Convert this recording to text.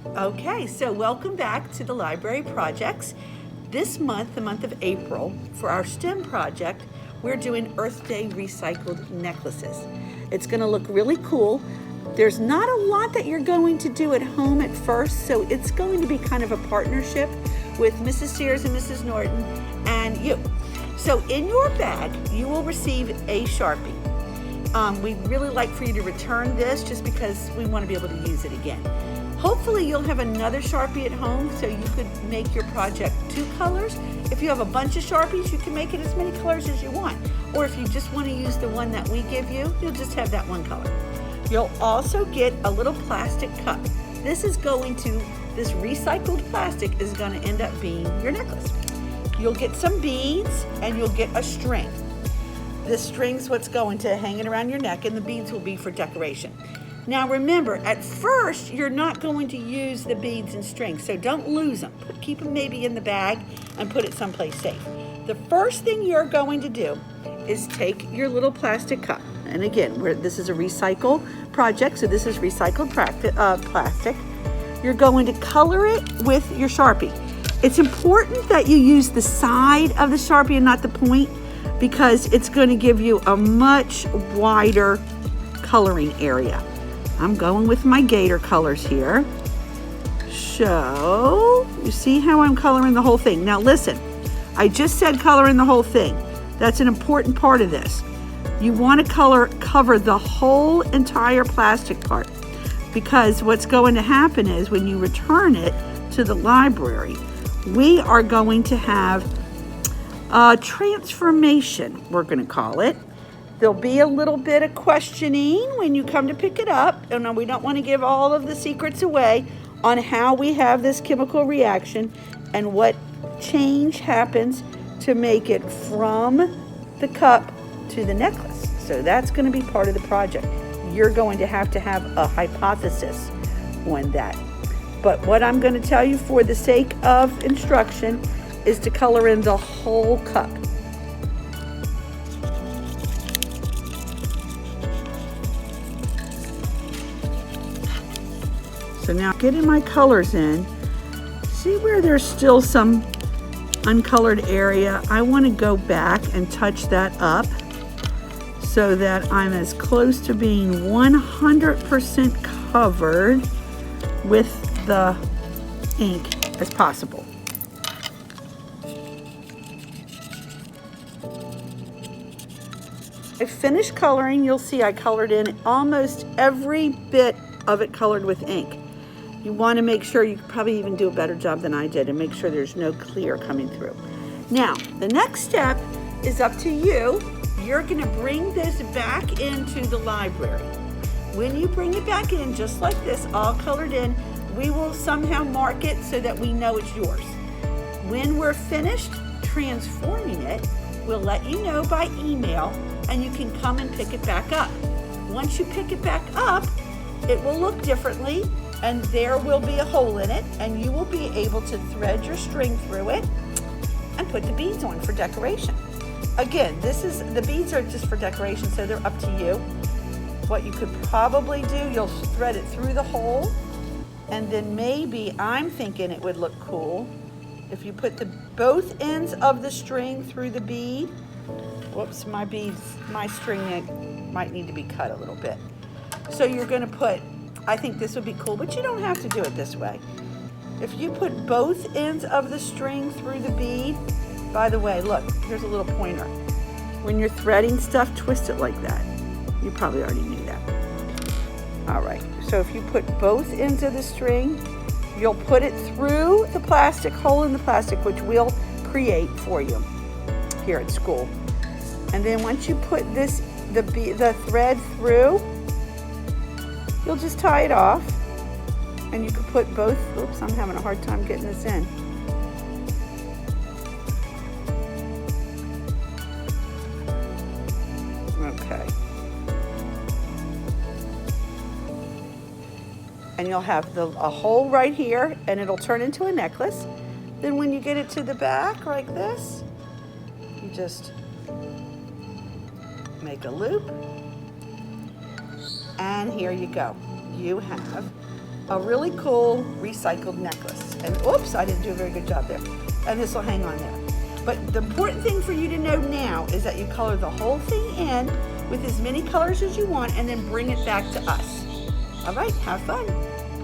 Okay, so welcome back to the library projects. This month, the month of April, for our STEM project, we're doing Earth Day recycled necklaces. It's going to look really cool. There's not a lot that you're going to do at home at first, so it's going to be kind of a partnership with Mrs. Sears and Mrs. Norton and you. So in your bag, you will receive a Sharpie. We'd really like for you to return this just because we want to be able to use it again. Hopefully you'll have another Sharpie at home so you could make your project 2 colors. If you have a bunch of Sharpies, you can make it as many colors as you want. Or if you just want to use the one that we give you, you'll just have that one color. You'll also get a little plastic cup. This recycled plastic is going to end up being your necklace. You'll get some beads and you'll get a string. This string's what's going to hang it around your neck, and the beads will be for decoration. Now remember, at first, you're not going to use the beads and strings, so don't lose them. Keep them maybe in the bag and put it someplace safe. The first thing you're going to do is take your little plastic cup. And again, this is a recycle project, so this is recycled plastic. You're going to color it with your Sharpie. It's important that you use the side of the Sharpie and not the point, because it's going to give you a much wider coloring area. I'm going with my gator colors here. So, you see how I'm coloring the whole thing. Now listen, I just said coloring the whole thing. That's an important part of this. You want to cover the whole entire plastic part, because what's going to happen is when you return it to the library, we are going to have a transformation, we're going to call it. There'll be a little bit of questioning when you come to pick it up. And we don't want to give all of the secrets away on how we have this chemical reaction and what change happens to make it from the cup to the necklace. So that's going to be part of the project. You're going to have a hypothesis on that. But what I'm going to tell you for the sake of instruction is to color in the whole cup. So now getting my colors in, see where there's still some uncolored area? I want to go back and touch that up so that I'm as close to being 100% covered with the ink as possible. I finished coloring. You'll see I colored in almost every bit of it colored with ink. You want to make sure, you could probably even do a better job than I did, and make sure there's no clear coming through. Now, the next step is up to you. You're going to bring this back into the library. When you bring it back in, just like this, all colored in, we will somehow mark it so that we know it's yours. When we're finished transforming it, we'll let you know by email, and you can come and pick it back up. Once you pick it back up, it will look differently, and there will be a hole in it, and you will be able to thread your string through it and put the beads on for decoration. Again, the beads are just for decoration, so they're up to you. What you could probably do, you'll thread it through the hole, and then maybe, I'm thinking it would look cool if you put both ends of the string through the bead. Whoops, my string might need to be cut a little bit. So you're going to put, I think this would be cool, but you don't have to do it this way. If you put both ends of the string through the bead, by the way, look, here's a little pointer. When you're threading stuff, twist it like that. You probably already knew that. All right, so if you put both ends of the string, you'll put it through the plastic, hole in the plastic, which we'll create for you here at school. And then once you put the thread through, you'll just tie it off, and you can put both, oops, I'm having a hard time getting this in. Okay. And you'll have a hole right here, and it'll turn into a necklace. Then when you get it to the back like this, you just make a loop, and here you go. You have a really cool recycled necklace. And oops, I didn't do a very good job there. And this will hang on there. But the important thing for you to know now is that you color the whole thing in with as many colors as you want and then bring it back to us. All right, have fun.